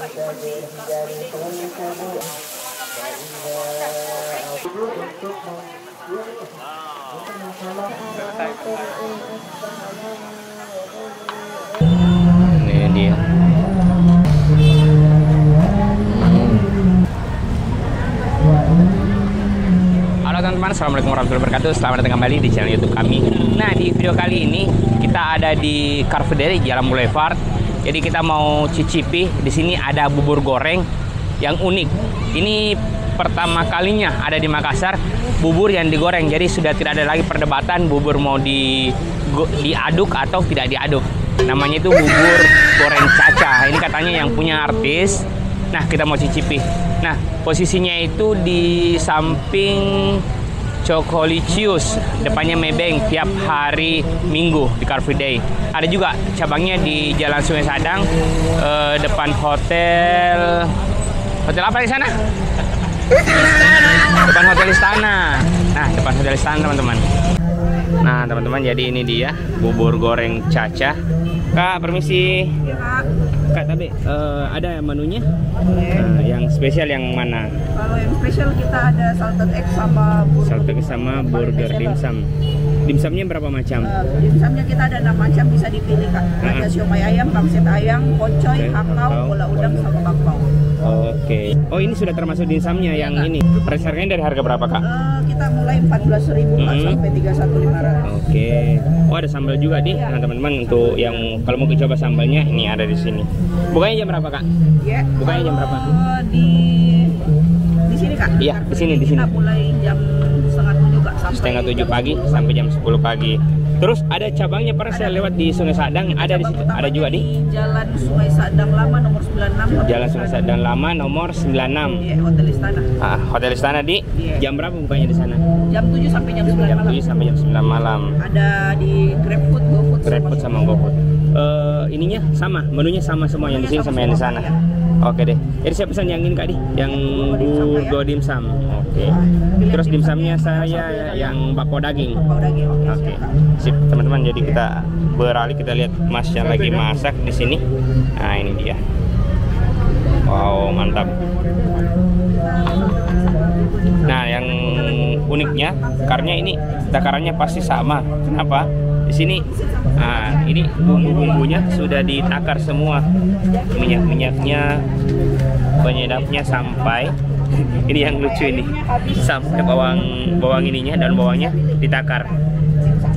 Ini dia. Halo teman-teman, assalamualaikum warahmatullahi wabarakatuh. Selamat datang kembali di channel YouTube kami. Nah, di video kali ini kita ada di Car Free Day Jalan Boulevard. Jadi kita mau cicipi. Di sini ada bubur goreng yang unik. Ini pertama kalinya ada di Makassar bubur yang digoreng. Jadi sudah tidak ada lagi perdebatan bubur mau diaduk atau tidak diaduk. Namanya itu bubur goreng Caca. Ini katanya yang punya artis. Nah, kita mau cicipi. Nah, posisinya itu di samping Cokolicious, depannya Maybank, tiap hari Minggu di Car Free Day. Ada juga cabangnya di Jalan Sungai Sadang, depan hotel apa di sana? Depan Hotel Istana. Nah, depan Hotel Istana teman-teman. Nah, teman-teman, jadi ini dia bubur goreng Caca. Kak, permisi. Kak, tapi ada menunya? Yang spesial yang mana? Kalau yang spesial kita ada salted egg sama burger. Salted egg sama burger dimsum. Dimsumnya berapa macam? Dimsumnya kita ada 6 macam, bisa dipilih Kak. Ada siomay ayam, pangsit ayam, pocoy, hakau, bola udang, sama bakpao. Oke. Oh, ini sudah termasuk dimsumnya yang ini. Price harganya dari harga berapa, Kak? Kita mulai 14.000 sampai 31.500. Oke. Oh, ada sambal juga di. Nah, teman-teman, untuk yang kalau mau coba sambalnya ini ada di sini. Bukanya jam berapa, Kak? Ya. Bukanya jam berapa? Di sini Kak. Iya, di sini. Kita mulai jam setengah 7 Kak, sampai setengah 7 pagi sampai jam 10 pagi. Terus ada cabangnya, pernah saya lewat di Sungai Sadang, ada di situ. Ada juga di Jalan Sungai Sadang Lama nomor 96. Jalan Sungai Sadang Lama nomor 96. Iya, Hotel Istana. Hotel Istana di. Iya. Jam berapa bukanya di sana? Jam 7 sampai jam 9 Jam malam. 7 sampai jam 9 malam. Ada di GrabFood, GoFood, GrabFood sama GoFood. Ininya sama, menunya sama semua yang di sini sama yang di sana. Ya. Oke deh. Jadi saya pesan yang ini Kak di, yang burgo dimsum. Oke. Terus dimsumnya saya yang bakpao daging. Bakpao daging. Oke. Sip, teman-teman. Jadi kita beralih, kita lihat Mas yang lagi masak di sini. Nah, ini dia. Wow, mantap. Nah, yang uniknya karena ini takarannya pasti sama. Kenapa? Di sini ini bumbu-bumbunya sudah ditakar semua, minyak-minyaknya, penyedapnya, sampai ini yang lucu ini, sampai bawang ininya dan bawangnya ditakar.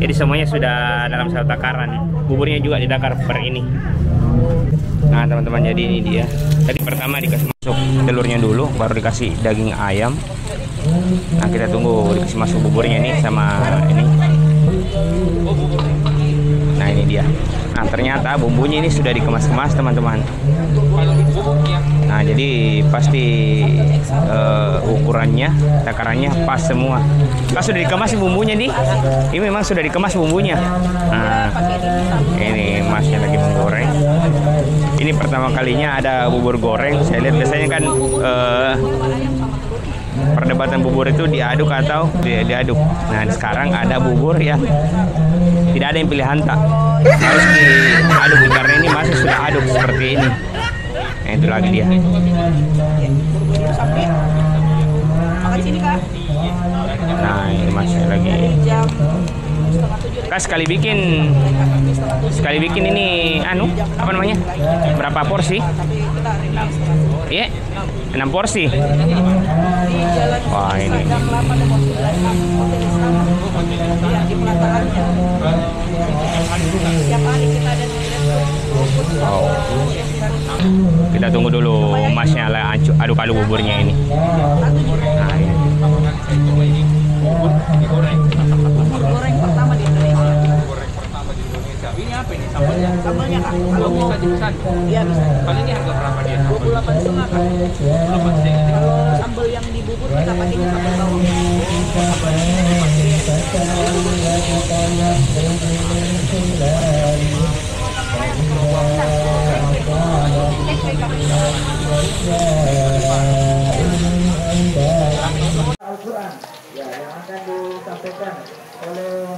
Jadi semuanya sudah dalam satu takaran. Buburnya juga ditakar per ini. Nah, teman-teman, jadi ini dia. Tadi pertama dikasih masuk telurnya dulu, baru dikasih daging ayam. Nah, kita tunggu dikasih masuk buburnya ini sama ini. Nah, ini dia. Nah, ternyata bumbunya ini sudah dikemas-kemas teman-teman. Nah, jadi pasti ukurannya, takarannya pas semua. Pas sudah dikemas bumbunya nih. Ini memang sudah dikemas bumbunya. Nah, ini masnya lagi menggoreng. Ini pertama kalinya ada bubur goreng. Saya lihat biasanya kan perdebatan bubur itu diaduk atau diaduk. Nah, sekarang ada bubur ya, tidak ada yang pilihan, tak harus diaduk karena ini masih sudah aduk seperti ini. Nah, itu lagi dia. Nah, ini masih lagi. Kak, sekali bikin ini apa namanya? Berapa porsi? Iya, 6 porsi. Wah, ini. Oh. Kita tunggu dulu masnya aduk-aduk buburnya ini. Nah, ini. Bubur goreng pertama di Indonesia. Ini apa ini sambalnya? Sambalnya Kak. Kalau bisa dipesan? Iya, bisa. Kali ini harga berapa dia? 28,5 Kak. 28,5. Kalau sambal yang di bubur kita pakainya sambal bawang. Al-Quran ya, yang akan disampaikan oleh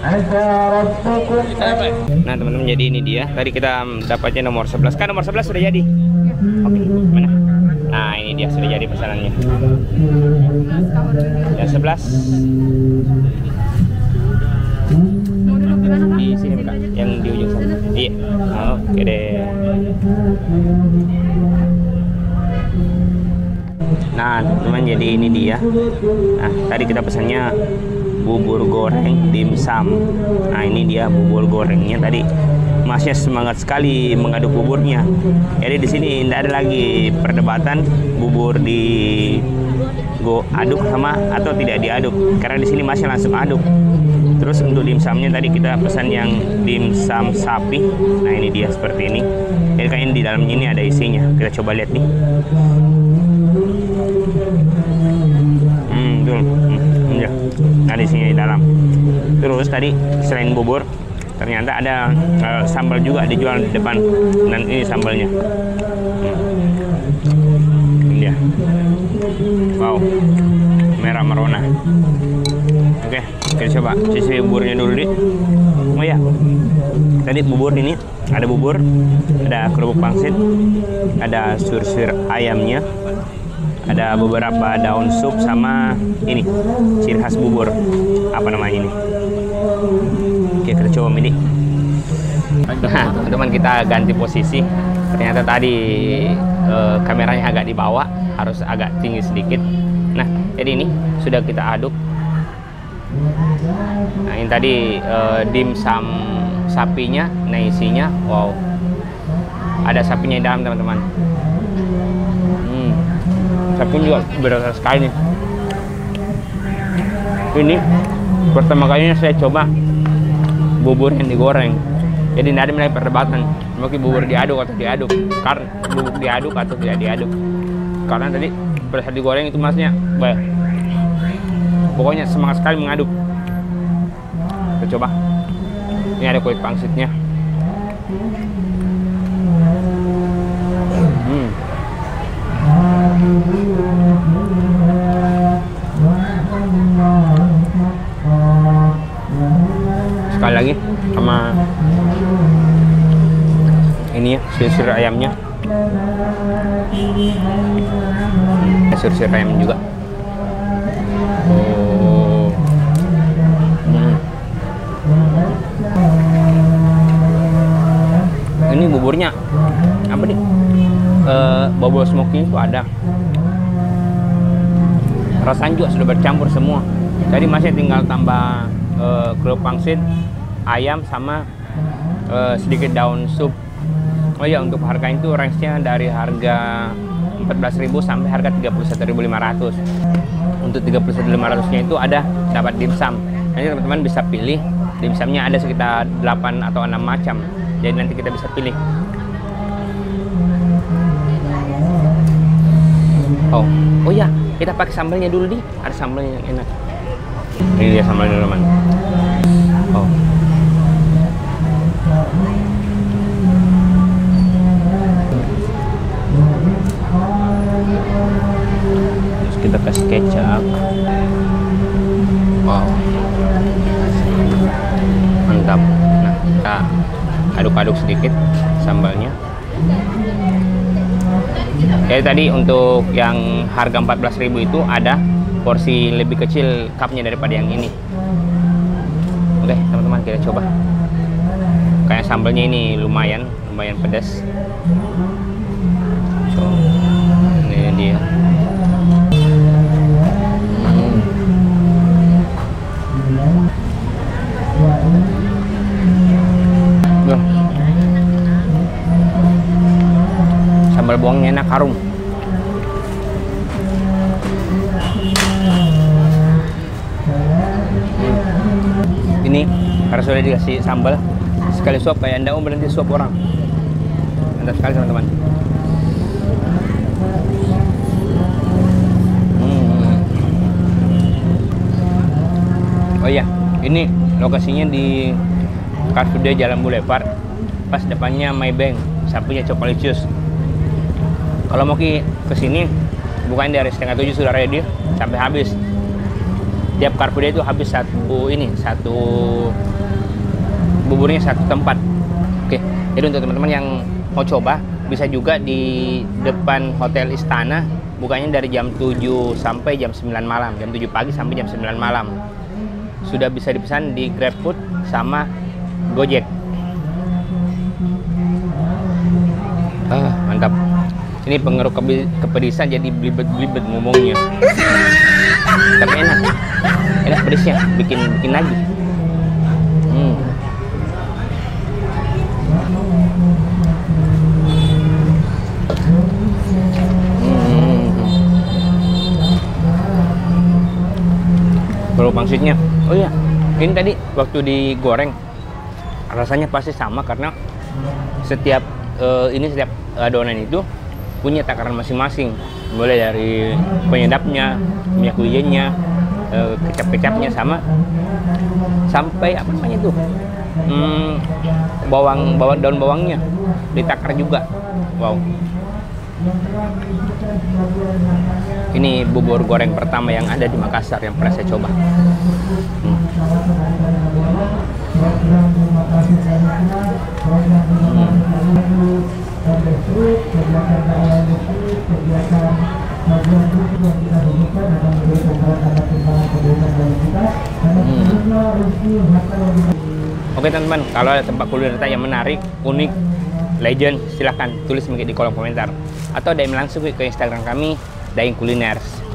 Nah teman-teman, jadi ini dia. Tadi kita dapatnya nomor 11. Kan nomor 11 sudah jadi? Oke, mana? Nah ini dia, sudah jadi pesanannya. Yang 11 di sini bukan? Yang di ujung sana. Iya. Oke deh. Nah teman-teman, jadi ini dia. Nah tadi kita pesannya bubur goreng dimsum. Nah ini dia bubur gorengnya tadi. Masnya semangat sekali mengaduk buburnya. Jadi di sini tidak ada lagi perdebatan bubur di aduk sama atau tidak diaduk, karena di sini masnya langsung aduk. Terus untuk dimsumnya tadi kita pesan yang dimsum sapi. Nah ini dia seperti ini. Jadi kayaknya di dalamnya ini ada isinya. Kita coba lihat nih. Ya, ada isinya di dalam. Terus tadi selain bubur, ternyata ada sambal juga dijual di depan, dan ini sambalnya. Ini dia. Wow, merah merona. Oke, kita coba sisi buburnya dulu nih. Oh ya, tadi bubur ini ada bubur, ada kerupuk pangsit, ada sur-sur ayamnya, ada beberapa daun sup, sama ini ciri khas bubur, apa namanya ini. Oke, kita coba ini. Nah teman-teman, kita ganti posisi. Ternyata tadi kameranya agak di bawah, harus agak tinggi sedikit. Nah jadi ini sudah kita aduk. Nah ini tadi dimsum sapinya. Nah isinya, wow, ada sapinya di dalam teman-teman. Sapinya juga berasa sekali nih. Ini pertama kalinya saya coba bubur yang digoreng. Jadi tidak ada mulai perdebatan mungkin bubur diaduk atau diaduk, karena bubur diaduk atau tidak diaduk. Karena tadi pada saat digoreng itu masnya, pokoknya semangat sekali mengaduk. Kita coba. Ini ada kulit pangsitnya. Sekali lagi sama ini ya, sisir ayamnya. Sisir ayam juga. Oh. Ini buburnya apa nih? Bubble smoky itu ada. Rasanya juga sudah bercampur semua. Jadi masih tinggal tambah kerupuk pangsit, ayam, sama sedikit daun sup. Oh iya, untuk harga itu range-nya dari harga 14.000 sampai harga 31.500. Untuk 31.500-nya itu ada dapat dimsum. Nanti teman-teman bisa pilih. Dimsumnya ada sekitar 8 atau 6 macam. Jadi nanti kita bisa pilih. Oh ya, kita pakai sambalnya dulu nih. Ada sambalnya yang enak. Ini dia sambalnya teman. Oh. Terus kita kasih kecap. Wow, mantap. Nah, kita aduk-aduk sedikit sambalnya. Jadi tadi untuk yang harga 14.000 itu ada porsi lebih kecil cupnya daripada yang ini. Oke teman-teman, kita coba. Kayak sambalnya ini lumayan pedas. So, ini dia. Sambal bawangnya enak, harum. Ini karena sudah dikasih sambal, sekali suap kayak Anda berhenti suap orang. Mantap sekali teman-teman. Oh iya, ini lokasinya di Car Free Day Jalan Boulevard, pas depannya Maybank, sampingnya Cokolicious. Kalau mau ke sini, bukan dari setengah 7 sudah ready sampai habis. Tiap Car Free Day itu habis satu buburnya satu tempat. Oke, jadi untuk teman-teman yang mau coba bisa juga di depan Hotel Istana, bukanya dari jam 7 sampai jam 9 malam, jam 7 pagi sampai jam 9 malam. Sudah bisa dipesan di GrabFood sama Gojek. Mantap. Ini pengaruh kepedisan jadi belibet ngomongnya. Tapi enak. Enak pedesnya, bikin lagi. Baru pangsitnya. Oh iya, ini tadi waktu digoreng rasanya pasti sama karena setiap setiap adonan itu punya takaran masing-masing, mulai dari penyedapnya, minyak wijennya, kecap-kecapnya sampai apa namanya itu daun bawangnya ditakar juga. Wow, ini bubur goreng pertama yang ada di Makassar yang pernah saya coba. Oke teman-teman, kalau ada tempat kuliner yang menarik, unik, legend, silahkan tulis di kolom komentar atau DM langsung ke Instagram kami, Daeng Kuliners.